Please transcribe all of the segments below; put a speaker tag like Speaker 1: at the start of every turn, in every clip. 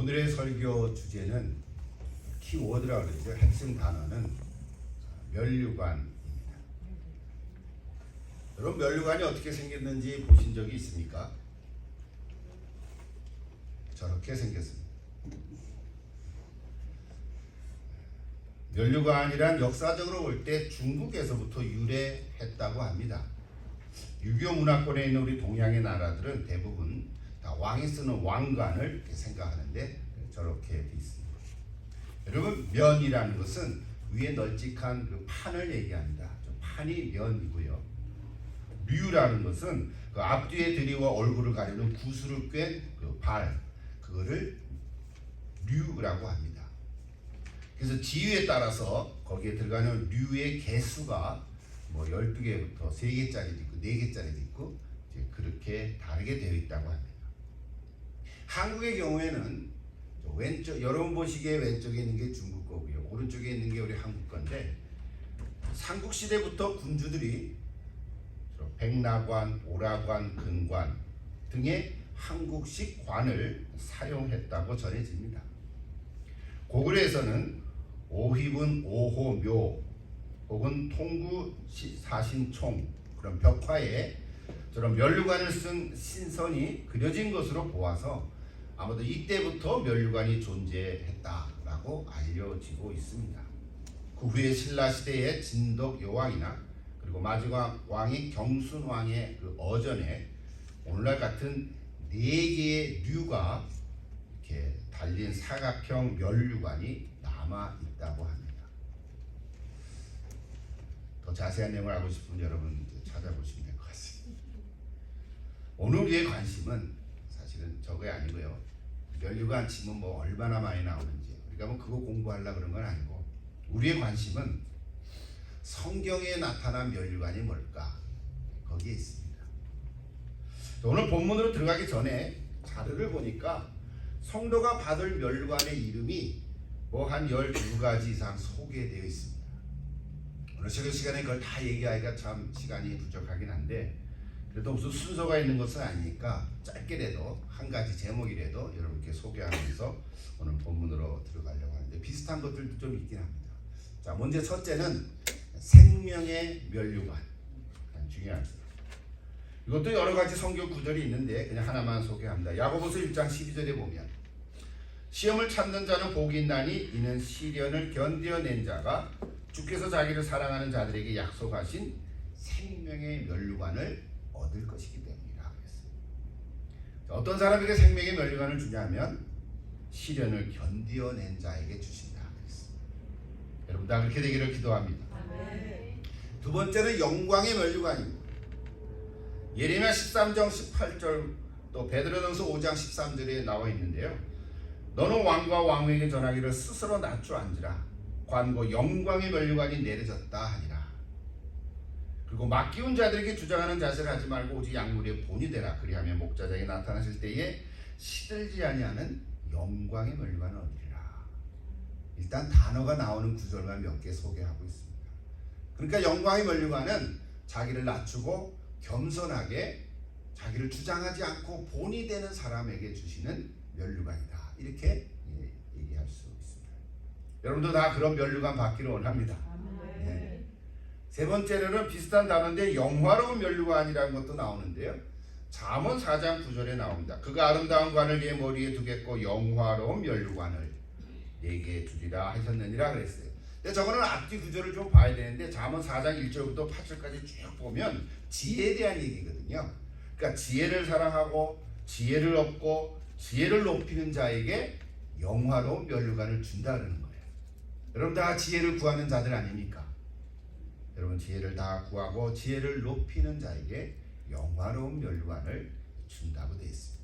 Speaker 1: 오늘의 설교 주제는 키워드라고 그러죠. 핵심 단어는 면류관입니다. 여러분, 면류관이 어떻게 생겼는지 보신 적이 있습니까? 저렇게 생겼습니다. 면류관이란 역사적으로 볼 때 중국에서부터 유래했다고 합니다. 유교 문화권에 있는 우리 동양의 나라들은 대부분 다 왕이 쓰는 왕관을 생각하는데 저렇게 되어 있습니다. 여러분, 면이라는 것은 위에 널찍한 그 판을 얘기합니다. 판이 면이고요. 류라는 것은 그 앞뒤의 드리와 얼굴을 가리는 구슬을 꿰 그 발, 그거를 류라고 합니다. 그래서 지위에 따라서 거기에 들어가는 류의 개수가 뭐 12개부터 3개짜리도 있고 4개짜리도 있고 이제 그렇게 다르게 되어 있다고 합니다. 한국의 경우에는 왼쪽, 여러분 보시기에 왼쪽에 있는 게 중국 거고요. 오른쪽에 있는 게 우리 한국 건데, 삼국시대부터 군주들이 백라관, 오라관, 근관 등의 한국식 관을 사용했다고 전해집니다. 고구려에서는 오휘분, 오호묘 혹은 통구 사신총 그런 벽화에 저런 면류관을 쓴 신선이 그려진 것으로 보아서 아마도 이때부터 면류관이 존재했다라고 알려지고 있습니다. 그 후에 신라 시대의 진덕 여왕이나 그리고 마지막 왕인 경순 왕의 그 어전에 오늘날 같은 4개의 류가 이렇게 달린 사각형 면류관이 남아 있다고 합니다. 더 자세한 내용을 알고 싶으면 여러분 찾아보시면 될 것 같습니다. 오늘 우리의 관심은 사실은 저게 아니고요. 면류관 치면 뭐 얼마나 많이 나오는지 우리가 뭐 그거 공부하려고 그런 건 아니고, 우리의 관심은 성경에 나타난 면류관이 뭘까? 거기에 있습니다. 오늘 본문으로 들어가기 전에 자료를 보니까 성도가 받을 면류관의 이름이 뭐 한 12가지 이상 소개되어 있습니다. 오늘 설교 시간에 그걸 다 얘기하기가 참 시간이 부족하긴 한데, 그래도 무슨 순서가 있는 것은 아니니까 짧게라도 한 가지 제목이라도 여러분께 소개하면서 오늘 본문으로 들어가려고 하는데, 비슷한 것들도 좀 있긴 합니다. 자, 먼저 첫째는 생명의 면류관, 중요합니다. 이것도 여러 가지 성경 구절이 있는데 그냥 하나만 소개합니다. 야고보서 1장 12절에 보면 시험을 참는 자는 복이 있나니 이는 시련을 견뎌낸 자가 주께서 자기를 사랑하는 자들에게 약속하신 생명의 면류관을 얻을 것이기 때문이라 그랬어요. 어떤 사람에게 생명의 면류관을 주냐면 시련을 견뎌낸 자에게 주신다 그랬어요. 여러분 다 그렇게 되기를 기도합니다. 두 번째는 영광의 면류관입니다. 예레미야 13장 18절 또 베드로전서 5장 13절에 나와 있는데요. 너는 왕과 왕에게 전하기를 스스로 낮추 앉으라. 관고 영광의 면류관이 내려졌다 하니라. 그리고 맡기운 자들에게 주장하는 자세를 하지 말고 오직 약물의 본이 되라. 그리하면 목자장이 나타나실 때에 시들지 아니하는 영광의 면류관을 얻으리라. 일단 단어가 나오는 구절만 몇 개 소개하고 있습니다. 그러니까 영광의 면류관은 자기를 낮추고 겸손하게 자기를 주장하지 않고 본이 되는 사람에게 주시는 면류관이다. 이렇게 얘기할 수 있습니다. 여러분도 다 그런 면류관 받기를 원합니다. 네. 세 번째로는 비슷한 단어인데 영화로운 면류관이라는 것도 나오는데요. 잠언 4장 9절에 나옵니다. 그가 아름다운 관을 네 머리에 두겠고 영화로운 면류관을 네게 주리라 하셨느니라 그랬어요. 근데 저거는 앞뒤 구절을 좀 봐야 되는데 잠언 4장 1절부터 8절까지 쭉 보면 지혜에 대한 얘기거든요. 그러니까 지혜를 사랑하고 지혜를 얻고 지혜를 높이는 자에게 영화로운 면류관을 준다는 거예요. 여러분 다 지혜를 구하는 자들 아닙니까? 여러분 지혜를 다 구하고 지혜를 높이는 자에게 영화로운 면류관을 준다고 되어 있습니다.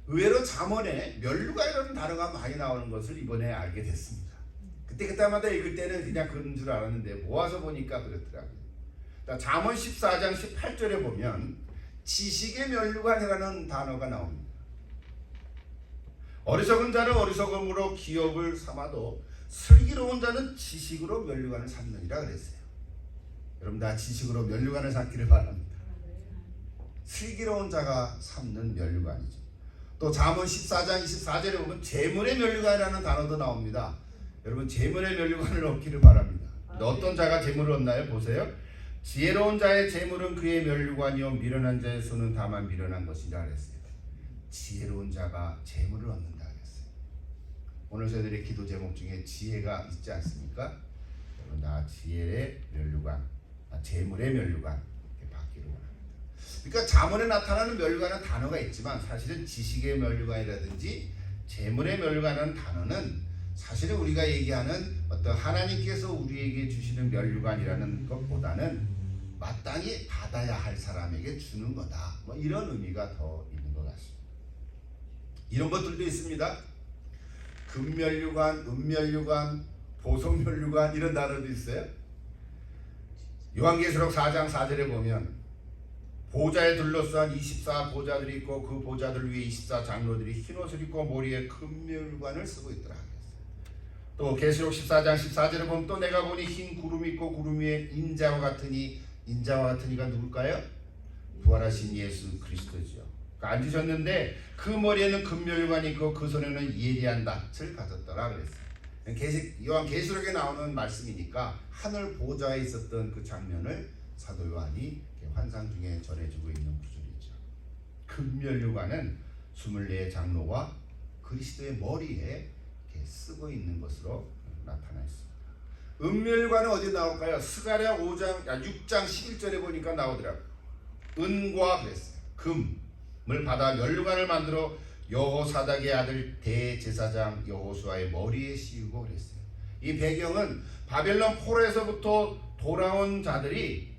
Speaker 1: 의외로 잠언에 면류관이라는 단어가 많이 나오는 것을 이번에 알게 됐습니다. 그때마다 읽을 때는 그냥 그런 줄 알았는데 모아서 보니까 그렇더라고요. 잠언 14장 18절에 보면 지식의 면류관이라는 단어가 나옵니다. 어리석은 자는 어리석음으로 기업을 삼아도 슬기로운 자는 지식으로 면류관을 삼느니라 그랬어요. 여러분 다 지식으로 면류관을 삼기를 바랍니다. 슬기로운 자가 삼는 면류관이죠. 또 잠언 14장 24절에 보면 재물의 면류관이라는 단어도 나옵니다. 여러분 재물의 면류관을 얻기를 바랍니다. 어떤 자가 재물을 얻나요? 보세요. 지혜로운 자의 재물은 그의 면류관이요 미련한 자의 손은 다만 미련한 것이라 그랬어요. 지혜로운 자가 재물을 얻는다 그랬어요. 오늘 저희들의 기도 제목 중에 지혜가 있지 않습니까? 여러분 나 지혜의 면류관, 재물의 면류관 받기를 원합니다. 그러니까 잠언에 나타나는 면류관은 단어가 있지만 사실은 지식의 면류관이라든지 재물의 면류관이라는 단어는 사실은 우리가 얘기하는 어떤 하나님께서 우리에게 주시는 면류관이라는 것보다는 마땅히 받아야 할 사람에게 주는 거다. 뭐 이런 의미가 더 있는 것 같습니다. 이런 것들도 있습니다. 금면류관, 은면류관, 보석면류관 이런 단어도 있어요. 요한계시록 4장 4절에 보면 보좌에 둘러싼 24보좌들이 있고 그 보좌들 위에 24장로들이 흰옷을 입고 머리에 금면류관을 쓰고 있더라. 또 계시록 14장 14절에 보면 또 내가 보니 흰 구름이 있고 구름 위에 인자와 같으니 인자와 같으니가 누굴까요? 부활하신 예수 그리스도죠. 앉으셨는데 그 머리에는 금면류관이 있고 그 손에는 예리한 낯을 가졌더라 그랬어요. 요한 계시록에 나오는 말씀이니까 하늘 보좌에 있었던 그 장면을 사도 요한이 환상 중에 전해주고 있는 구절이죠. 금면류관은 24 장로와 그리스도의 머리에 쓰고 있는 것으로 나타나 있습니다. 은면류관은 어디 나올까요? 스가랴 6장 11절에 보니까 나오더라고요. 은과 그랬어요. 금을 받아 면류관을 만들어 여호사닥의 아들 대제사장 여호수아의 머리에 씌우고 그랬어요. 이 배경은 바벨론 포로에서부터 돌아온 자들이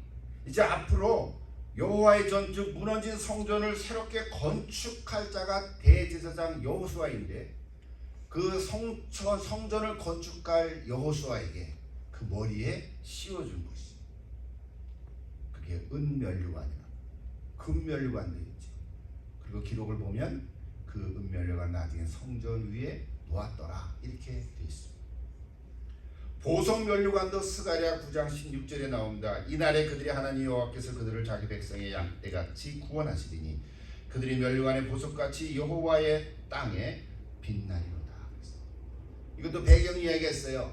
Speaker 1: 이제 앞으로 여호와의 전, 즉 무너진 성전을 새롭게 건축할 자가 대제사장 여호수아인데 그 성전을 건축할 여호수아에게 그 머리에 씌워준 것이 그게 은면류관이라 금면류관도 있죠. 그리고 기록을 보면 그 은면류관 나중에 성전 위에 놓았더라 이렇게 되어 있습니다. 보석면류관도 스가랴 9장 16절에 나옵니다. 이날에 그들이 하나님 여호와께서 그들을 자기 백성의 양떼같이 구원하시리니 그들이 면류관의 보석같이 여호와의 땅에 빛나리로다. 이것도 배경 이야기가 있어요.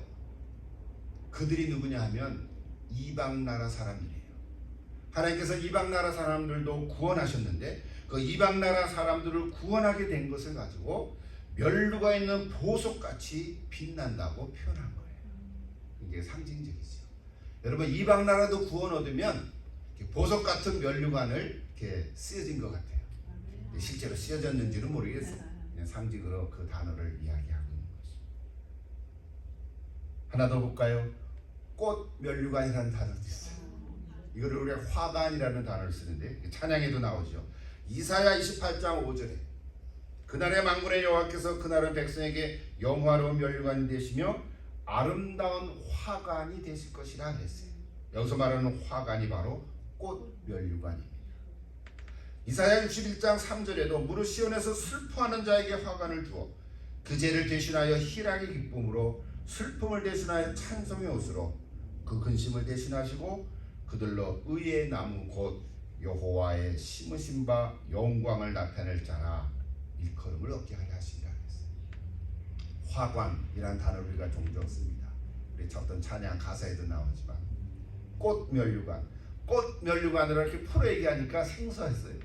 Speaker 1: 그들이 누구냐 하면 이방나라 사람이래요. 하나님께서 이방나라 사람들도 구원하셨는데 그 이방나라 사람들을 구원하게 된 것을 가지고 면류가 있는 보석같이 빛난다고 표현한 거예요. 이게 상징적이죠. 여러분 이방나라도 구원 얻으면 보석 같은 면류관을 이렇게 쓰여진 것 같아요. 실제로 쓰여졌는지는 모르겠어요. 그냥 상징으로 그 단어를 이야기하고 있는 것입니다. 하나 더 볼까요? 꽃면류관이라는 단어도 있어요. 이거를 우리가 화관이라는 단어를 쓰는데 찬양에도 나오죠. 이사야 28장 5절에 그날의 만군의 여호와께서 그날은 백성에게 영화로운 면류관이 되시며 아름다운 화관이 되실 것이라 그랬어요. 여기서 말하는 화관이 바로 꽃면류관입니다. 이사야 61장 3절에도 무릇 시온에서 슬퍼하는 자에게 화관을 주어 그 죄를 대신하여 희락의 기쁨으로 슬픔을 대신하여 찬송의 옷으로 그 근심을 대신하시고 그들로 의의 나무 곧 여호와의 심으신 바 영광을 나타낼 자라 일컬음을 얻게 하려 하시리라 했어요. 화관이라는 단어를 우리가 종종 씁니다. 우리 어떤 찬양 가사에도 나오지만 꽃면류관, 꽃면류관으로 이렇게 풀어 얘기하니까 생소했어요.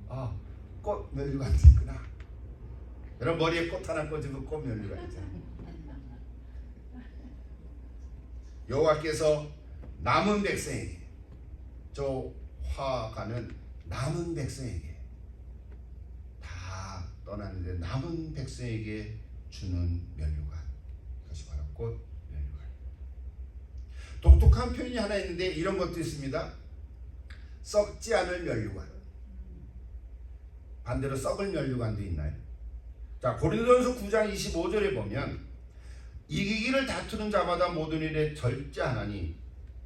Speaker 1: 아, 꽃면류관도 있구나. 여러분 머리에 꽃 하나 꽂으면 꽃면류관 있잖아요. 여호와께서 남은 백성에게, 저 화관은 남은 백성에게 다 떠났는데 남은 백성에게 주는 면류관, 그것이 바로 꽃면류관. 독특한 표현이 하나 있는데 이런 것도 있습니다. 썩지 않을 면류관, 반대로 썩을 면류관도 있나요? 자, 고린도전서 9장 25절에 보면 이기기를 다투는 자마다 모든 일에 절제하나니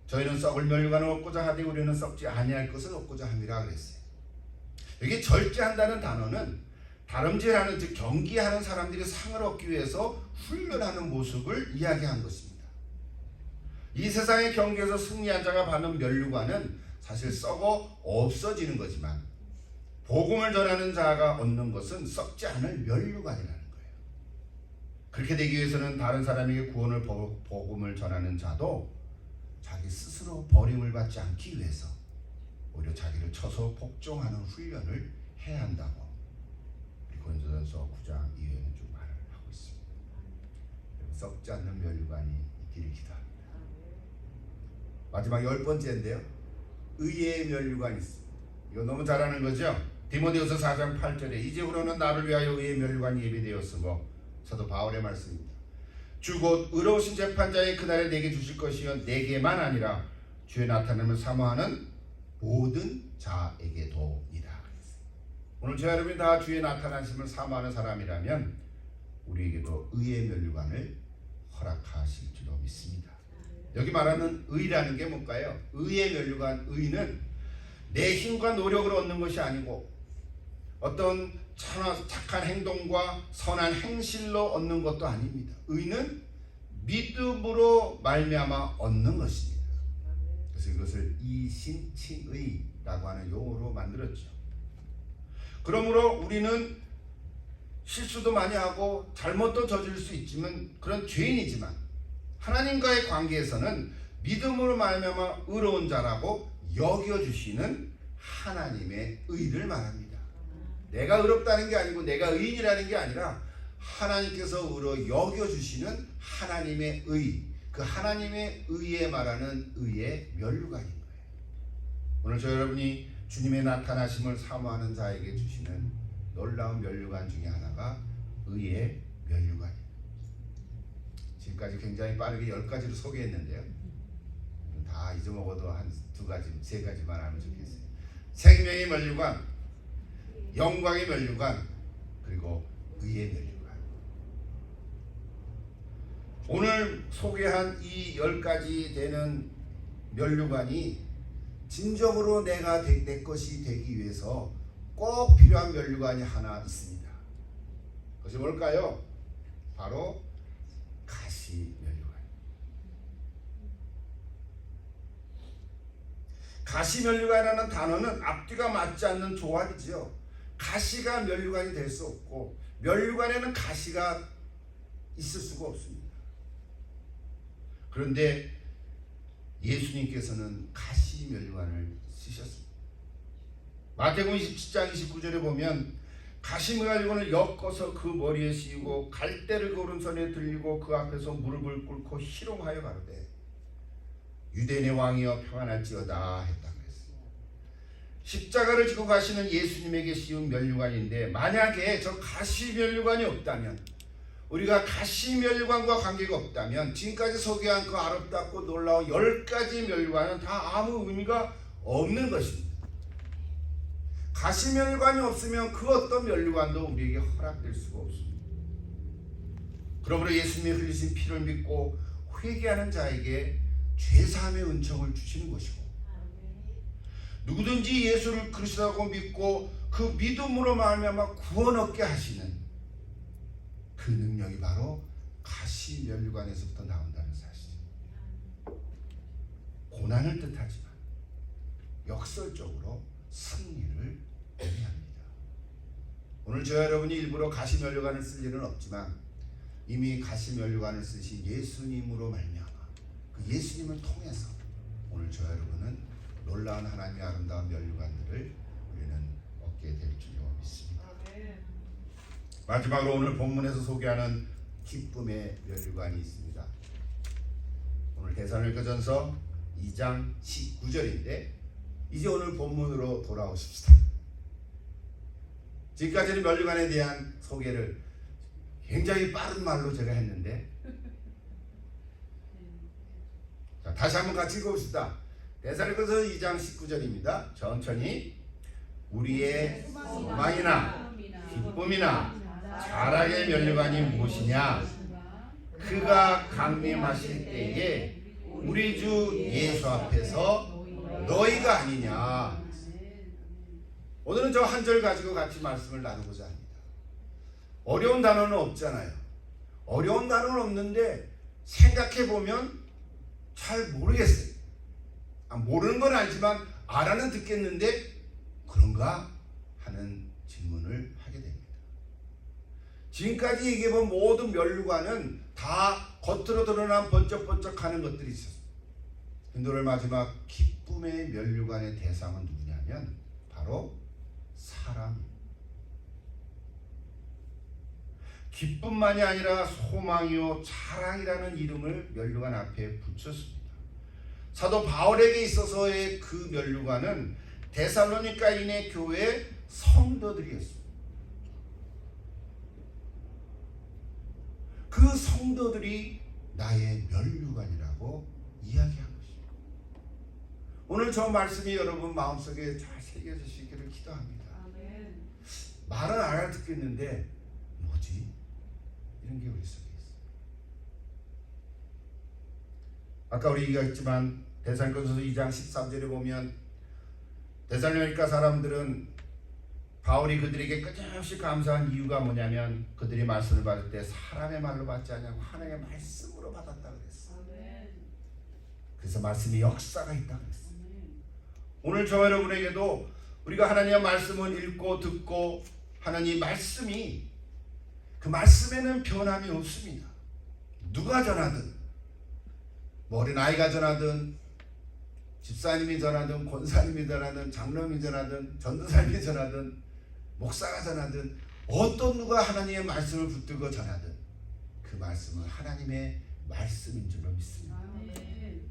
Speaker 1: 저희는 썩을 면류관을 얻고자 하되 우리는 썩지 아니할 것을 얻고자 함이라 그랬어요. 여기 절제한다는 단어는 다름질하는, 즉 경기하는 사람들이 상을 얻기 위해서 훈련하는 모습을 이야기한 것입니다. 이 세상의 경기에서 승리한 자가 받는 면류관은 사실 썩어 없어지는 거지만 복음을 전하는 자가 얻는 것은 썩지 않을 면류관이라는 거예요. 그렇게 되기 위해서는 다른 사람에게 구원을 복음을 전하는 자도 자기 스스로 버림을 받지 않기 위해서 오히려 자기를 쳐서 복종하는 훈련을 해야 한다고 고린도전서 9장 이후에는 좀 말을 하고 있습니다. 썩지 않는 면류관이 있기를 기도합니다. 마지막 10번째인데요. 의의 면류관이 있습니다. 이거 너무 잘하는 거죠. 디모데후서 4장 8절에 이제부로는 나를 위하여 의의 면류관이 예비되었으므로 사도 바울의 말씀입니다. 주 곧 의로우신 재판자의 그날에 내게 주실 것이요 내게만 아니라 주의 나타남을 사모하는 모든 자에게도이다. 오늘 저와 여러분이 다 주의 나타나심을 사모하는 사람이라면 우리에게도 의의 면류관을 허락하실 줄로 믿습니다. 여기 말하는 의라는 게 뭘까요? 의의 면류관, 의는 내 힘과 노력으로 얻는 것이 아니고 어떤 착한 행동과 선한 행실로 얻는 것도 아닙니다. 의는 믿음으로 말미암아 얻는 것입니다. 그래서 이것을 이신칭의라고 하는 용어로 만들었죠. 그러므로 우리는 실수도 많이 하고 잘못도 저질 수 있지만 그런 죄인이지만 하나님과의 관계에서는 믿음으로 말미암아 의로운 자라고 여겨주시는 하나님의 의를 말합니다. 내가 의롭다는 게 아니고 내가 의인이라는 게 아니라 하나님께서 의로 여겨주시는 하나님의 의, 그 하나님의 의에 말하는 의의 면류관인 거예요. 오늘 저 여러분이 주님의 나타나심을 사모하는 자에게 주시는 놀라운 면류관 중에 하나가 의의 면류관입니다. 지금까지 굉장히 빠르게 10가지를 소개했는데요. 다 잊어먹어도 한 2가지, 3가지만 하면 좋겠어요. 생명의 면류관, 영광의 면류관, 그리고 의의 면류관. 오늘 소개한 이 10가지 되는 면류관이 진정으로 내가 내 것이 되기 위해서 꼭 필요한 면류관이 하나 있습니다. 그것이 뭘까요? 바로 가시 면류관. 가시 면류관이라는 단어는 앞뒤가 맞지 않는 조합이죠. 가시가 면류관이 될 수 없고 면류관에는 가시가 있을 수가 없습니다. 그런데 예수님께서는 가시 면류관을 쓰셨습니다. 마태복음 27장 29절에 보면 가시 면류관을 엮어서 그 머리에 씌우고 갈대를 그 오른손에 들리고 그 앞에서 무릎을 꿇고 희롱하여 가로되 유대인의 왕이여 평안할지어다 했다고 했어요. 십자가를 지고 가시는 예수님에게 씌운 면류관인데 만약에 저 가시 면류관이 없다면, 우리가 가시 면류관과 관계가 없다면 지금까지 소개한 그 아름답고 놀라운 10가지 면류관은 다 아무 의미가 없는 것입니다. 가시 면류관이 없으면 그 어떤 면류관도 우리에게 허락될 수가 없습니다. 그러므로 예수님이 흘리신 피를 믿고 회개하는 자에게 죄사함의 은총을 주시는 것이고, 누구든지 예수를 그리스도라고 믿고 그 믿음으로 말미암아 구원 얻게 하시는 그 능력이 바로 가시 면류관에서부터 나온다는 사실입니다. 고난을 뜻하지만 역설적으로 승리를 의미합니다. 오늘 저 여러분이 일부러 가시 면류관을 쓸 일은 없지만 이미 가시 면류관을 쓰신 예수님으로 말미암아 그 예수님을 통해서 오늘 저 여러분은 놀라운 하나님의 아름다운 면류관들을 우리는 얻게 될 줄로 믿습니다. 마지막으로 오늘 본문에서 소개하는 기쁨의 면류관이 있습니다. 오늘 데살로니가전서 2장 19절인데 이제 오늘 본문으로 돌아오십시다. 지금까지는 면류관에 대한 소개를 굉장히 빠른 말로 제가 했는데, 자, 다시 한번 같이 읽어봅시다. 데살로니가전서 2장 19절입니다. 천천히. 우리의 소망이나 기쁨이나 자랑의 면류관이 무엇이냐? 그가 강림하실 때에 우리 주 예수 앞에서 너희가 아니냐. 오늘은 저 한 절 가지고 같이 말씀을 나누고자 합니다. 어려운 단어는 없잖아요. 어려운 단어는 없는데 생각해보면 잘 모르겠어요. 모르는 건 알지만 알아는 듣겠는데 그런가 하는 질문을 하게 됩니다. 지금까지 얘기해본 모든 면류관은 다 겉으로 드러난 번쩍번쩍하는 것들이 있었습니다. 근데 오늘 마지막 기쁨의 면류관의 대상은 누구냐면 바로 사람입니다. 기쁨만이 아니라 소망이요 자랑이라는 이름을 면류관 앞에 붙였습니다. 사도 바울에게 있어서의 그 면류관은 데살로니가인의 교회 성도들이었습니다. 그 성도들이 나의 면류관이라고 이야기한 것입니다. 오늘 저 말씀이 여러분 마음속에 잘 새겨지시기를 기도합니다.
Speaker 2: 아멘.
Speaker 1: 말은 안 알아듣겠는데 뭐지? 이런 게 우리 속에 있어요. 아까 우리 얘기했지만 데살로니가서 2장 13절에 보면 데살로니가 사람들은 바울이 그들에게 끊임없이 감사한 이유가 뭐냐면 그들이 말씀을 받을 때 사람의 말로 받지 않냐고 하나님의 말씀으로 받았다 그랬어.
Speaker 2: 아멘.
Speaker 1: 그래서 말씀이 역사가 있다 그랬어.
Speaker 2: 아멘.
Speaker 1: 오늘 저 여러분에게도 우리가 하나님의 말씀을 읽고 듣고 하나님 말씀이 그 말씀에는 변함이 없습니다. 누가 전하든 어린 아이가 전하든 집사님이 전하든 권사님이 전하든 장로님이 전하든 전도사님이 전하든 목사가 전하든 어떤 누가 하나님의 말씀을 붙들고 전하든 그 말씀은 하나님의 말씀인 줄로 믿습니다.
Speaker 2: 아멘.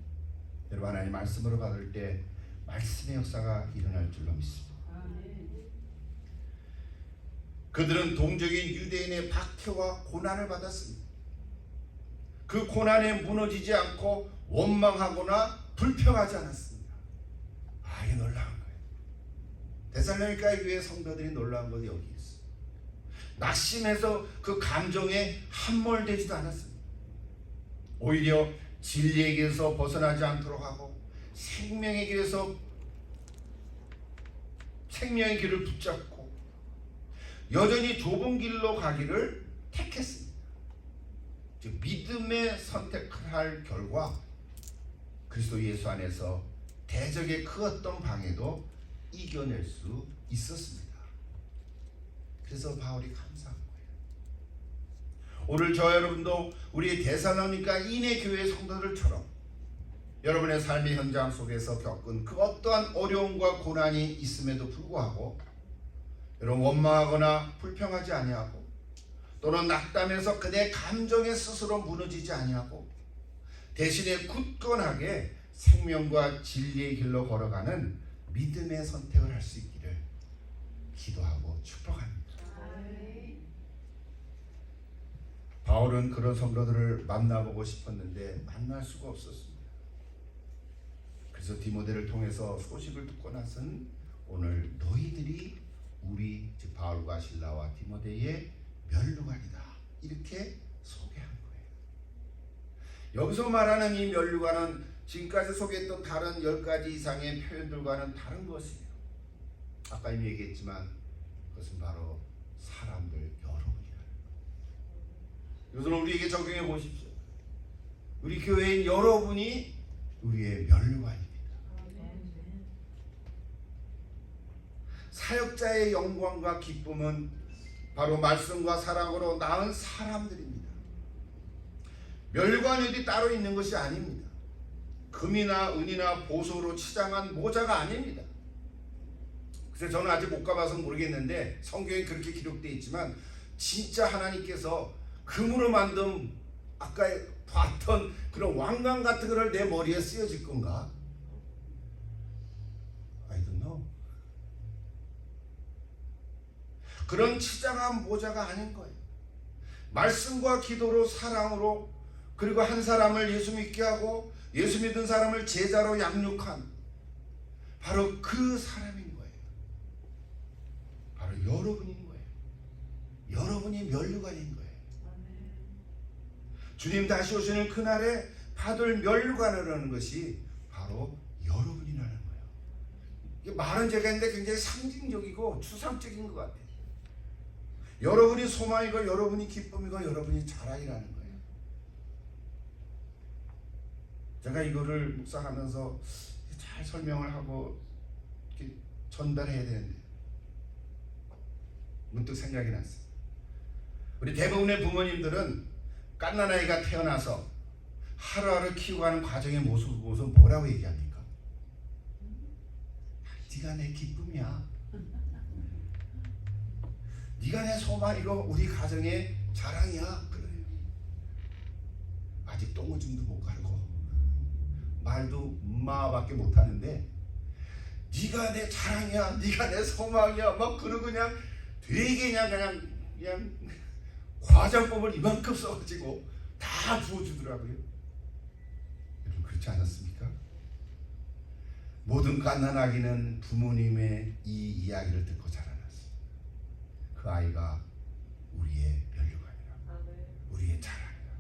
Speaker 1: 여러분 하나님 말씀으로 받을 때 말씀의 역사가 일어날 줄로 믿습니다.
Speaker 2: 아멘.
Speaker 1: 그들은 동적인 유대인의 박해와 고난을 받았습니다. 그 고난에 무너지지 않고 원망하거나 불평하지 않았습니다. 이게 놀라운 거예요. 데살로니가 교회 성도들이 놀라운 것이 여기 있어요. 낙심해서 그 감정에 함몰되지도 않았습니다. 오히려 진리의 길에서 벗어나지 않도록 하고 생명의 길에서 생명의 길을 붙잡고 여전히 좁은 길로 가기를 택했습니다. 즉 믿음의 선택할 결과 그리스도 예수 안에서 대적의 그 어떤 방해도 이겨낼 수 있었습니다. 그래서 바울이 감사한 거예요. 오늘 저 여러분도 우리 데살로니가인의 교회 성도들처럼 여러분의 삶의 현장 속에서 겪은 그 어떠한 어려움과 고난이 있음에도 불구하고 여러분 원망하거나 불평하지 아니하고 또는 낙담해서 그의 감정에 스스로 무너지지 아니하고 대신에 굳건하게 생명과 진리의 길로 걸어가는 믿음의 선택을 할 수 있기를 기도하고 축복합니다.
Speaker 2: 아멘.
Speaker 1: 바울은 그런 성도들을 만나보고 싶었는데 만날 수가 없었습니다. 그래서 디모데를 통해서 소식을 듣고 나서는 오늘 너희들이 우리 즉 바울과 실라와 디모데의 면류관이다 이렇게 소개한 거예요. 여기서 말하는 이 면류관은 지금까지 소개했던 다른 10가지 이상의 표현들과는 다른 것이에요. 아까 이미 얘기했지만 그것은 바로 사람들 여러분이라는 거예요. 이것은 우리에게 적용해 보십시오. 우리 교회인 여러분이 우리의 면류관입니다. 사역자의 영광과 기쁨은 바로 말씀과 사랑으로 낳은 사람들입니다. 면류관이 어디 따로 있는 것이 아닙니다. 금이나 은이나 보석으로 치장한 모자가 아닙니다. 그래서 저는 아직 못 가봐서 모르겠는데 성경에 그렇게 기록되어 있지만 진짜 하나님께서 금으로 만든 아까 봤던 그런 왕관 같은 거를 내 머리에 쓰여질 건가? I don't know. 그런 치장한 모자가 아닌 거예요. 말씀과 기도로 사랑으로 그리고 한 사람을 예수 믿게 하고 예수 믿은 사람을 제자로 양육한 바로 그 사람인 거예요. 바로 여러분인 거예요. 여러분이 면류관인 거예요. 주님 다시 오시는 그날에 받을 면류관을 하는 것이 바로 여러분이라는 거예요. 이게 말은 제가 했는데 굉장히 상징적이고 추상적인 것 같아요. 여러분이 소망이고 여러분이 기쁨이고 여러분이 자랑이라는 거예요. 제가 이거를 묵상하면서 잘 설명을 하고 이렇게 전달해야 되는데 문득 생각이 났어요. 우리 대부분의 부모님들은 갓난아이가 태어나서 하루하루 키워가는 과정의 모습을 보고서 뭐라고 얘기합니까? 네가 내 기쁨이야. 네가 내 소망이고 우리 가정의 자랑이야. 그래요. 아직 똥오줌도 못 가르고 말도 엄마밖에 못하는데 네가 내 자랑이야, 네가 내 소망이야 막 그러고 그냥 되게 그냥 과장법을 이만큼 써가지고 다 부어주더라고요. 여러분 그렇지 않았습니까? 모든 갓난아기는 부모님의 이 이야기를 듣고 자라났어요. 그 아이가 우리의 면류관이라고, 우리의 자랑이라고,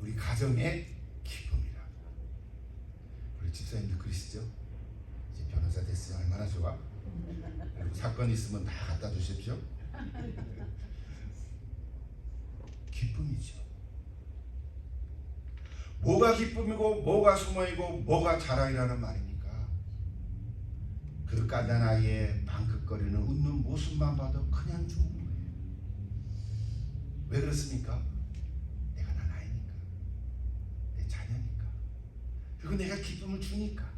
Speaker 1: 우리 가정의 기쁨이라고. 우리 집사님도 그러시죠? 이제 변호사 됐어요. 얼마나 좋아? 사건 있으면 다 갖다 주십시오. 기쁨이죠. 뭐가 기쁨이고 뭐가 소망이고 뭐가 자랑이라는 말입니까? 그 갓난아이의 방긋거리는 웃는 모습만 봐도 그냥 좋은 거예요. 왜 그렇습니까? 내가 난 아이니까, 내 자녀니까, 그리고 내가 기쁨을 주니까.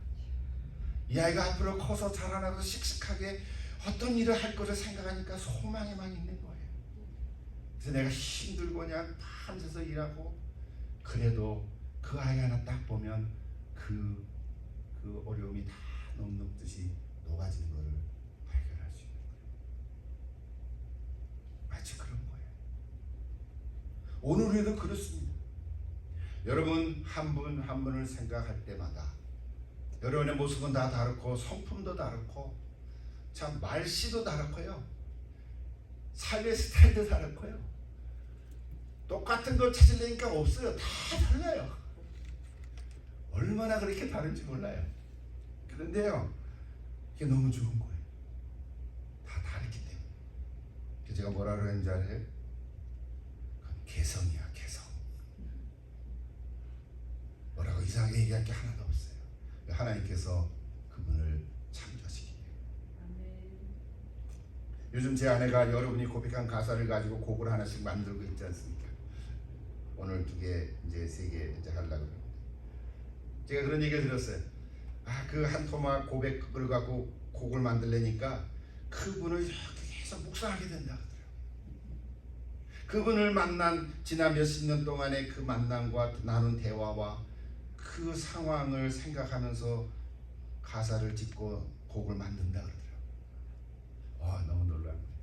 Speaker 1: 이 아이가 앞으로 커서 자라나서 씩씩하게 어떤 일을 할 거를 생각하니까 소망에만 있는 거예요. 그래서 내가 힘들고 그냥 밤새서 일하고 그래도 그 아이 하나 딱 보면 그 어려움이 다 녹듯이 녹아지는 것을 발견할 수 있는 거예요. 마치 그런 거예요. 오늘 우리도 그렇습니다. 여러분 한 분 한 분을 생각할 때마다 여러분의 모습은 다 다르고 성품도 다르고 참 말씨도 다르고요. 삶의 스타일도 다르고요. 똑같은 걸 찾으려니까 없어요. 다 달라요. 얼마나 그렇게 다른지 몰라요. 그런데요, 이게 너무 좋은 거예요. 다 다르기 때문에. 그래서 제가 뭐라 그러는지 알아요? 그건 개성이야, 개성. 뭐라고 이상하게 얘기할 게 하나도 없어요. 하나님께서 그분을 창조하시기 때문에. 요즘 제 아내가 여러분이 고백한 가사를 가지고 곡을 하나씩 만들고 있지 않습니까? 오늘 2개, 이제 3개 이제 하려고 그러는데 제가 그런 얘기를 들었어요. 그 한 토막 고백을 갖고 곡을 만들려니까 그분을 이렇게 계속 묵상하게 된다 그러더라고요. 그분을 만난 지난 몇십 년 동안의 그 만남과 나눈 대화와 그 상황을 생각하면서 가사를 짓고 곡을 만든다 그러더라고요. 너무 놀라운 거예요.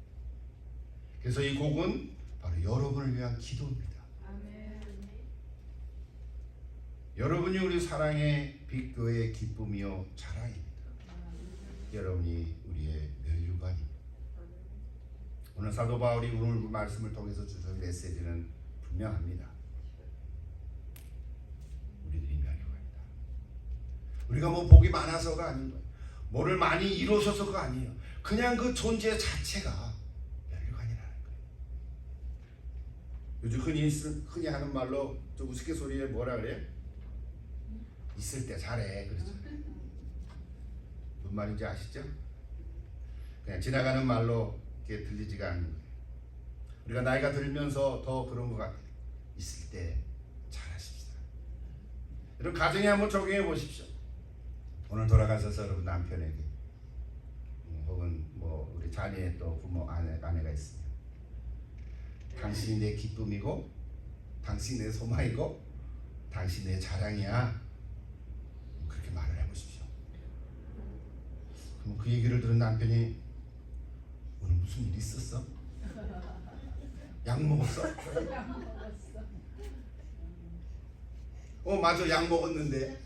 Speaker 1: 그래서 이 곡은 바로 여러분을 위한 기도입니다. 여러분이 우리 사랑의 빛교회의 기쁨이요 자랑입니다. 여러분이 우리의 면류관입니다. 오늘 사도 바울이 오늘 말씀을 통해서 주신 메시지는 분명합니다. 우리들이 면류관이다. 우리가 뭐 복이 많아서가 아닌 거예요. 뭐를 많이 이루어서가 아니에요. 그냥 그 존재 자체가 면류관이라는 거예요. 요즘 흔히 하는 말로 좀 우스갯소리에 뭐라 그래요? 있을 때 잘해. 그렇죠. 무슨 말인지 아시죠? 그냥 지나가는 말로 이렇게 들리지가 않는 거예요. 우리가 나이가 들면서 더 그런 것 같아요. 있을 때 잘하십시다. 여러분 가정에 한번 적용해 보십시오. 오늘 돌아가셔서 여러분 남편에게 혹은 뭐 우리 자녀의 또 부모 아내가 있으면 당신이 내 기쁨이고 당신이 내 소망이고 당신이 내 자랑이야. 그렇게 말을 해보십시오. 그럼 그 얘기를 들은 남편이 오늘 무슨 일 있었어? 약 먹었어? 맞아, 약 먹었는데.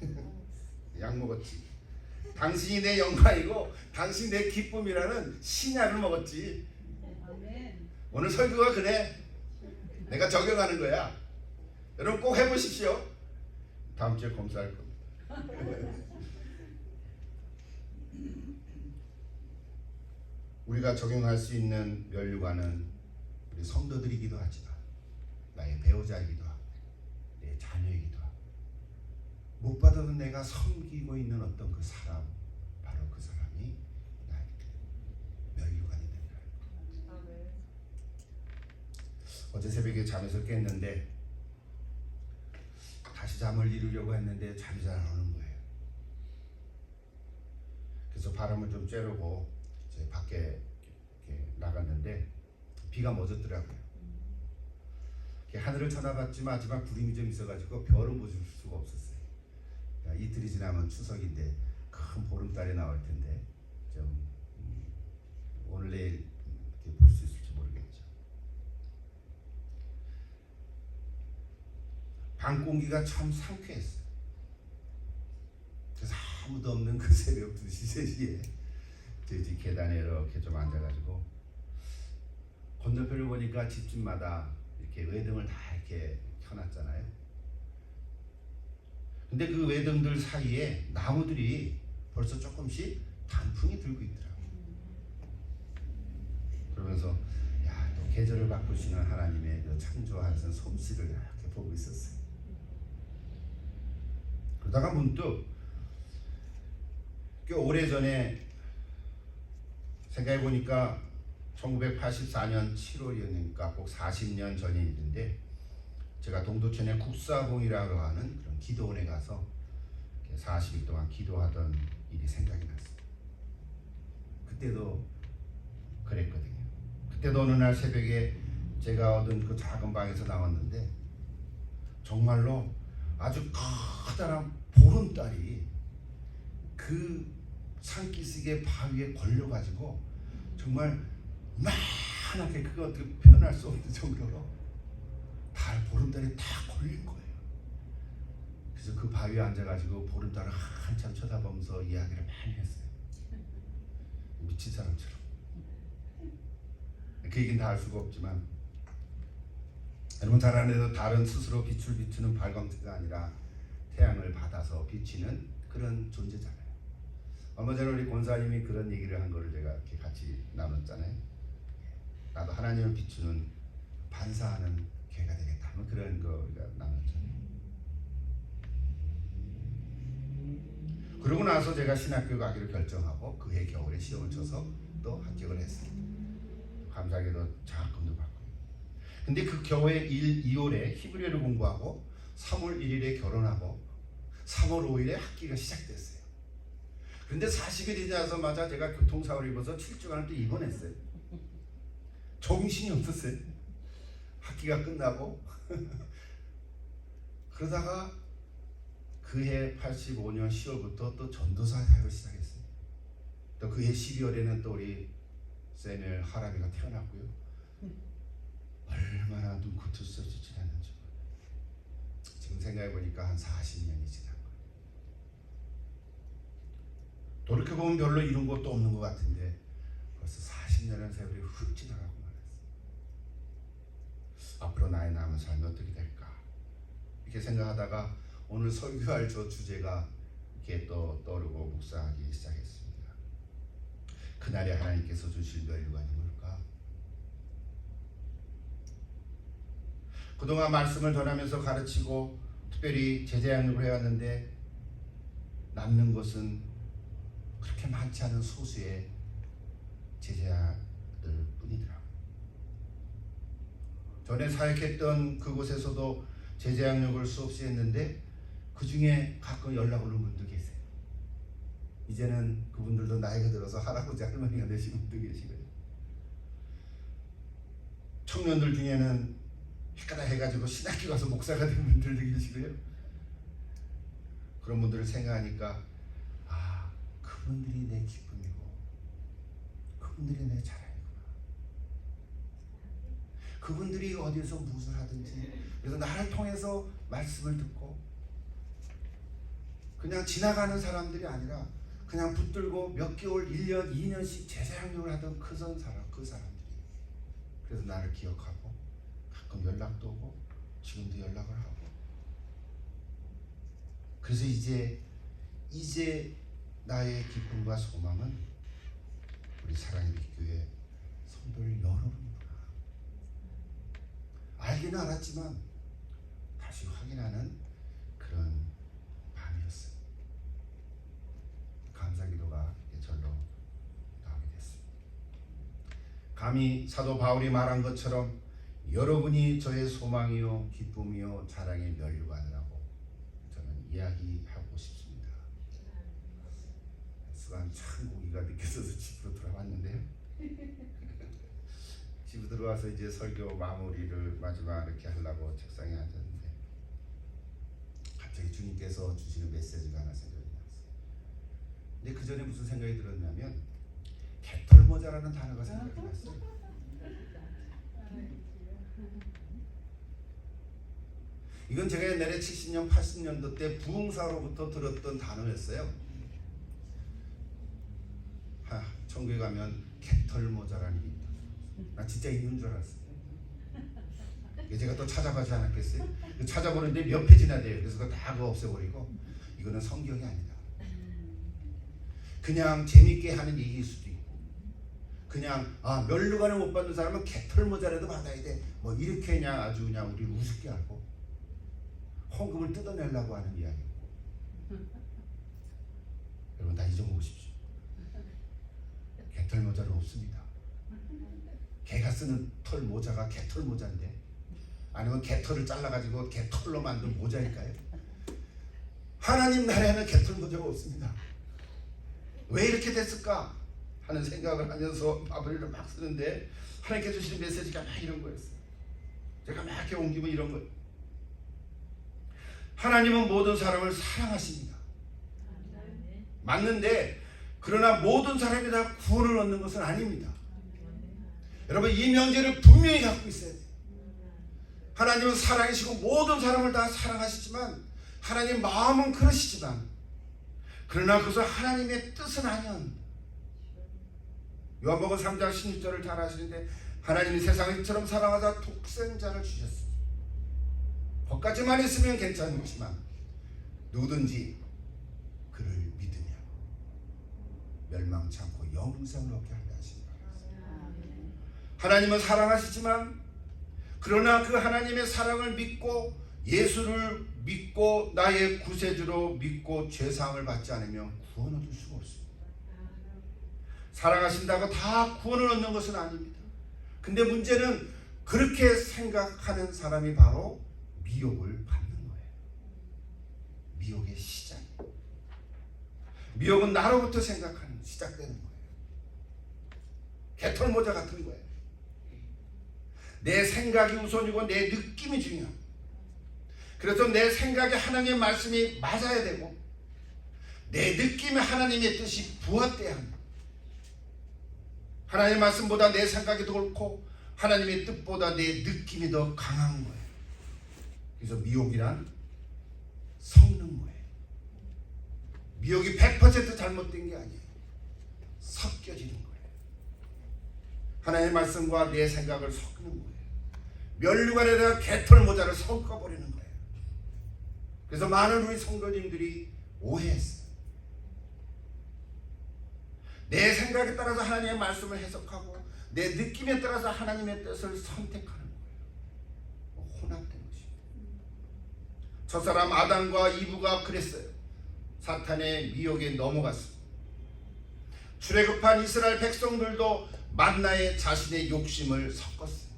Speaker 1: 약 먹었지. 당신이 내 영광이고 당신이 내 기쁨이라는 신약을 먹었지. 오늘 설교가 그래. 내가 적용하는 거야. 여러분 꼭 해보십시오. 다음 주에 검사할 겁니다. 우리가 적용할 수 있는 면류관은 우리 성도들이기도 하지만 나의 배우자이기도 하고 내 자녀이기도 하고 무엇보다도 내가 섬기고 있는 어떤 그 사람, 바로 그 사람이 나의 면류관이 된다. 어제 새벽에 잠에서 깼는데 다시 잠을 이루려고 했는데 잠이 잘 안 오는 거예요. 그래서 바람을 좀 쬐려고 이제 밖에 이렇게 나갔는데 비가 멎었더라고요. 하늘을 쳐다봤지만 마지막 구름이 좀 있어가지고 별은 보실 수가 없었어요. 이틀이 지나면 추석인데 큰 보름달이 나올 텐데 좀 오늘 내일 볼 수 있을지 모르겠죠. 밤 공기가 참 상쾌했어요. 그래서 아무도 없는 그 새벽 2시 3시에 저희 계단에 이렇게 좀 앉아가지고 건너편을 보니까 집집마다 이렇게 외등을 다 이렇게 켜놨잖아요. 근데 그 외등들 사이에 나무들이 벌써 조금씩 단풍이 들고 있더라고요. 그러면서 야, 또 계절을 바꾸시는 하나님의 그 창조하신 솜씨를 이렇게 보고 있었어요. 그러다가 문득 꽤 오래전에 생각해보니까 1984년 7월이었으니까 꼭 40년 전의 일인데 제가 동두천의 국사봉이라고 하는 그런 기도원에 가서 40일 동안 기도하던 일이 생각이 났어요. 그때도 그랬거든요. 그때도 어느 날 새벽에 제가 얻은 그 작은 방에서 나왔는데 정말로 아주 커다란 보름달이 그 산기슭의 바위에 걸려가지고 정말 만하게 그거 어떻게 표현할 수 없는 정도로 보름달이 다 걸린 거예요. 그래서 그 바위에 앉아가지고 보름달을 한참 쳐다보면서 이야기를 많이 했어요. 미친 사람처럼. 그 얘기는 다 할 수가 없지만 여러분 잘 아는 달은 스스로 빛을 비추는 발광체가 아니라 태양을 받아서 비치는 그런 존재잖아요. 얼마 전에 우리 권사님이 그런 얘기를 한 거를 제가 이렇게 같이 나눴잖아요. 나도 하나님을 비추는 반사하는 개가 되겠다. 뭐 그런 거 우리가 나눴잖아요. 그러고 나서 제가 신학교 가기로 결정하고 그해 겨울에 시험을 쳐서 또 합격을 했어요. 감사하게도 장학금도 받고. 근데 그 겨울에 2월에 히브리어를 공부하고 3월 1일에 결혼하고 3월 5일에 학기가 시작됐어요. 근데 40일이 지나자마자 제가 교통사고를 입어서 7주간을 또 입원했어요. 정신이 없었어요. 학기가 끝나고 그러다가 그해 85년 10월부터 또 전도사 사역을 시작했어요. 또 그해 12월에는 또 우리 세멜 하라비가 태어났고요. 얼마나 눈코뜰 수 없이 지났는지 지금 생각해보니까 한 40년이 지난 거예요. 돌이켜보면 별로 이룬 것도 없는 것 같은데 벌써 40년의 세월이 훅 지나가고 말았어요. 앞으로 나의 남은 삶이 어떻게 될까 이렇게 생각하다가 오늘 설교할 저 주제가 이렇게 또 떠오르고 묵상하기 시작했습니다. 그날에 하나님께서 주실 멸류관이 뭘까? 그동안 말씀을 전하면서 가르치고 특별히 제자 양육을 해왔는데 남는 것은 그렇게 많지 않은 소수의 제자들 뿐이더라고요. 전에 사역했던 그곳에서도 제자 양육을 수없이 했는데 그 중에 가끔 연락 오는 분도 계세요. 이제는 그분들도 나이가 들어서 할아버지 할머니가 되신 분도 계시고요. 청년들 중에는 해가다 해가지고 신학교 가서 목사가 된 분들도 계시고요. 그런 분들을 생각하니까 그분들이 내 기쁨이고 그분들이 내 자랑이구나. 그분들이 어디서 무엇을 하든지 그래서 나를 통해서 말씀을 듣고 그냥 지나가는 사람들이 아니라 그냥 붙들고 몇 개월, 1년, 2년씩 제자양육을 하던 그 사람들이 그래서 나를 기억하고 가끔 연락도 오고 지금도 연락을 하고 그래서 이제 나의 기쁨과 소망은 우리 사랑의 교회 성도들 여러분이구나. 알기는 알았지만 다시 확인하는 그런 밤이었어요. 감사기도가 절로 나오게 됐습니다. 감히 사도 바울이 말한 것처럼 여러분이 저의 소망이요 기쁨이요 자랑의 면류관이라고 저는 이야기하고 싶습니다. 수간 참 고기가 느껴져서 집으로 돌아왔는데요. 집에 들어와서 이제 설교 마무리를 마지막 이렇게 하려고 책상에 앉았는데 갑자기 주님께서 주시는 메시지가 하나 생각이 났어요. 근데 그 전에 무슨 생각이 들었냐면 개털모자라는 단어가 생각이 났어요. 이건 제가 옛날에 70년 80년도 때 부흥사로부터 들었던 단어였어요. 천국에 가면 개털모자라는 게 있다. 나 진짜 있는 줄 알았어요. 제가 또 찾아가지 않았겠어요? 찾아보는데 몇 페이지나 돼요. 그래서 그거 다 없애버리고 이거는 성경이 아니다. 그냥 재밌게 하는 얘기일 수도 있고 그냥 면류관을 못 받는 사람은 개털모자라도 받아야 돼. 뭐 이렇게 그냥 아주 그냥 우리를 우습게 하고 헌금을 뜯어내려고 하는 이야기고 여러분 다 잊어먹으십시오. 개털모자는 없습니다. 개가 쓰는 털모자가 개털모자인데 아니면 개털을 잘라가지고 개털로 만든 모자일까요? 하나님 나라에는 개털모자가 없습니다. 왜 이렇게 됐을까 하는 생각을 하면서 마블을 막 쓰는데 하나님께 주시는 메시지가 막 이런 거였어요. 제가 막 이렇게 옮기면 이런 거예요. 하나님은 모든 사람을 사랑하십니다. 맞는데 그러나 모든 사람이 다 구원을 얻는 것은 아닙니다. 여러분 이 명제를 분명히 갖고 있어야 돼요. 하나님은 사랑이시고 모든 사람을 다 사랑하시지만 하나님 마음은 그러시지만 그러나 그것은 하나님의 뜻은 아니었는데 요한복음 3장 16절을 잘 아시는데 하나님이 세상을 이처럼 사랑하사 독생자를 주셨습니다. 거기까지만 있으면 괜찮지만 누구든지 그를 믿으면 멸망치 않고 영생을 얻게 한다 하십니다. 하나님은 사랑하시지만 그러나 그 하나님의 사랑을 믿고 예수를 믿고 나의 구세주로 믿고 죄사함을 받지 않으면 구원 얻을 수가 없습니다. 사랑하신다고 다 구원을 얻는 것은 아닙니다. 근데 문제는 그렇게 생각하는 사람이 바로 미혹을 받는 거예요. 미혹의 시작. 미혹은 나로부터 생각하는 시작되는 거예요. 개털모자 같은 거예요. 내 생각이 우선이고 내 느낌이 중요합니다. 그래서 내 생각에 하나님의 말씀이 맞아야 되고 내 느낌에 하나님의 뜻이 부합돼야 합니다. 하나님의 말씀보다 내 생각이 더 옳고 하나님의 뜻보다 내 느낌이 더 강한 거예요. 그래서 미혹이란 섞는 거예요. 미혹이 100% 잘못된 게 아니에요. 섞여지는 거예요. 하나님의 말씀과 내 생각을 섞는 거예요. 면류관에다가 개털모자를 섞어버리는 거예요. 그래서 많은 우리 성도님들이 오해했어요. 내 생각에 따라서 하나님의 말씀을 해석하고 내 느낌에 따라서 하나님의 뜻을 선택하는 거예요. 혼합된 것입니다. 첫사람 아담과 이브가 그랬어요. 사탄의 미혹에 넘어갔습니다. 출애굽한 이스라엘 백성들도 만나에 자신의 욕심을 섞었어요.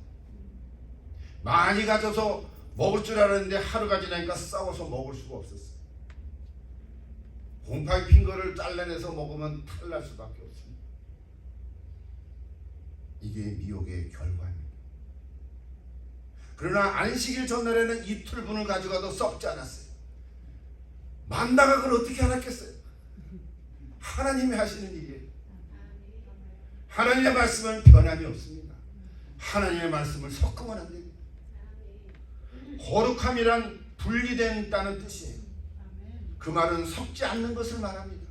Speaker 1: 많이 가져서 먹을 줄 알았는데 하루가 지나니까 싸워서 먹을 수가 없었어요. 곰팡이 핀 거를 잘라내서 먹으면 탈날 수밖에 없습니다. 이게 미혹의 결과입니다. 그러나 안식일 전날에는 이틀분을 가져가도 썩지 않았어요. 만나가 그걸 어떻게 알았겠어요? 하나님이 하시는 일이에요. 하나님의 말씀은 변함이 없습니다. 하나님의 말씀을 섞으면 안 됩니다. 거룩함이란 분리된다는 뜻이에요. 그 말은 섞지 않는 것을 말합니다.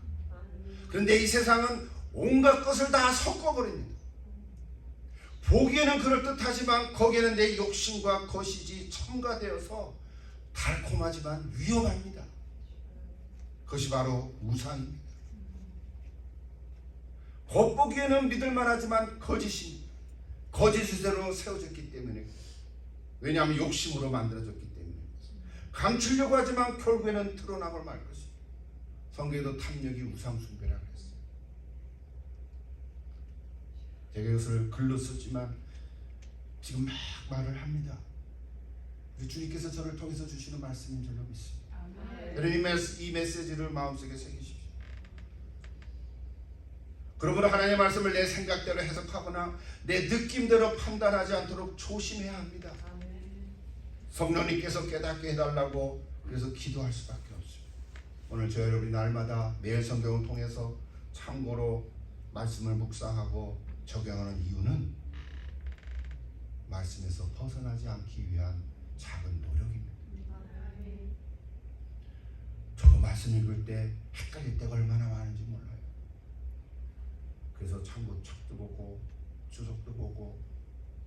Speaker 1: 그런데 이 세상은 온갖 것을 다 섞어버립니다. 보기에는 그럴듯하지만 거기에는 내 욕심과 거시지 첨가되어서 달콤하지만 위험합니다. 그것이 바로 우상입니다. 겉보기에는 믿을만하지만 거짓입니다. 거짓으로 세워졌기 때문에, 왜냐하면 욕심으로 만들어졌기 때문에 감추려고 하지만 결국에는 드러나고 말 것입니다. 성경에도 탐욕이 우상숭배라고 했어요. 제가 이것을 글로 썼지만 지금 막 말을 합니다. 우리 주님께서 저를 통해서 주시는 말씀인 줄로 믿습니다.
Speaker 2: 아멘.
Speaker 1: 여러분 이 메시지를 마음속에 새기십시오. 그러므로 하나님의 말씀을 내 생각대로 해석하거나 내 느낌대로 판단하지 않도록 조심해야 합니다.
Speaker 2: 아멘.
Speaker 1: 성령님께서 깨닫게 해달라고 그래서 기도할 수밖에 없습니다. 오늘 저 여러분이 날마다 매일 성경을 통해서 참고로 말씀을 묵상하고 적용하는 이유는 말씀에서 벗어나지 않기 위한 작은 노력입니다.
Speaker 2: 아멘.
Speaker 1: 저도 말씀 읽을 때 헷갈릴 때가 얼마나 많은지 몰라요. 그래서 참고 척도 보고 주석도 보고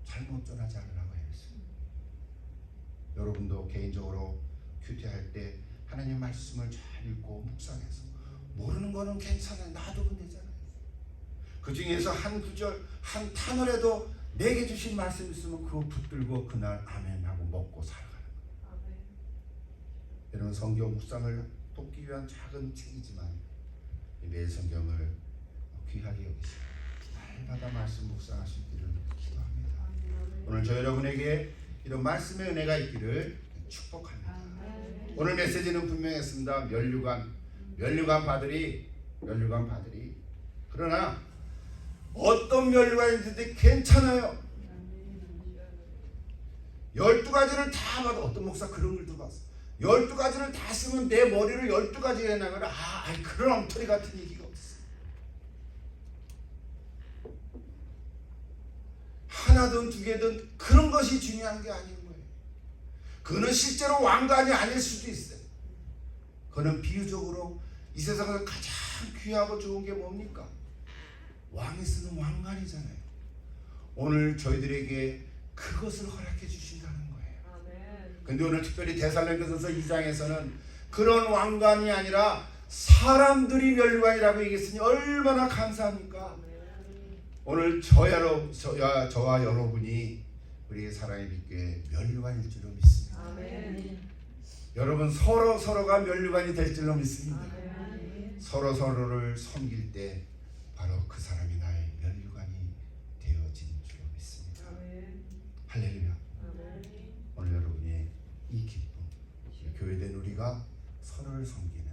Speaker 1: 잘못 전하지 않으라고 했어요. 여러분도 개인적으로 큐티할 때 하나님 말씀을 잘 읽고 묵상해서 모르는 거는 괜찮아요. 놔두면 되잖아요. 그 중에서 한 구절 한 단어라도 내게 주신 말씀 있으면 그거 붙들고 그날 아멘 하고 먹고 살아가는 거예요.
Speaker 2: 아멘.
Speaker 1: 여러분 성경 묵상을 돕기 위한 작은 책이지만 매일 성경을 귀하게 여기시고 날마다 말씀 묵상하시기를 기도합니다. 오늘 저 여러분에게 이런 말씀의 은혜가 있기를 축복합니다.
Speaker 2: 아멘.
Speaker 1: 오늘 메시지는 분명했습니다. 면류관 파들이 그러나 어떤 면류관이든지 괜찮아요. 12가지를 다 봐도 어떤 목사 그런 글도 봤어. 12가지를 다 쓰면 내 머리를 12가지 해나가라. 그런 엉터리 같은 얘기가 없어. 하나든 두 개든 그런 것이 중요한 게 아닌 거예요. 그는 실제로 왕관이 아닐 수도 있어요. 그는 비유적으로 이 세상에서 가장 귀하고 좋은 게 뭡니까? 왕이 쓰는 왕관이잖아요. 오늘 저희들에게 그것을 허락해 주신다는 거예요.
Speaker 2: 아멘.
Speaker 1: 근데 오늘 특별히 데살로니가전서 2장에서는 그런 왕관이 아니라 사람들이 면류관이라고 얘기했으니 얼마나 감사합니까?
Speaker 2: 아멘.
Speaker 1: 오늘 저와 여러분이 우리의 사랑의 빛교회 면류관일 줄로 믿습니다.
Speaker 2: 아멘.
Speaker 1: 여러분 서로가 면류관이 될 줄로 믿습니다.
Speaker 2: 아멘.
Speaker 1: 서로를 섬길 때 바로 그 사람이 나의 면류관이 되어진 줄로 믿습니다.
Speaker 2: 아멘.
Speaker 1: 할렐루야.
Speaker 2: 아멘.
Speaker 1: 오늘 여러분의 이 기쁨, 교회된 우리가 서로를 섬기는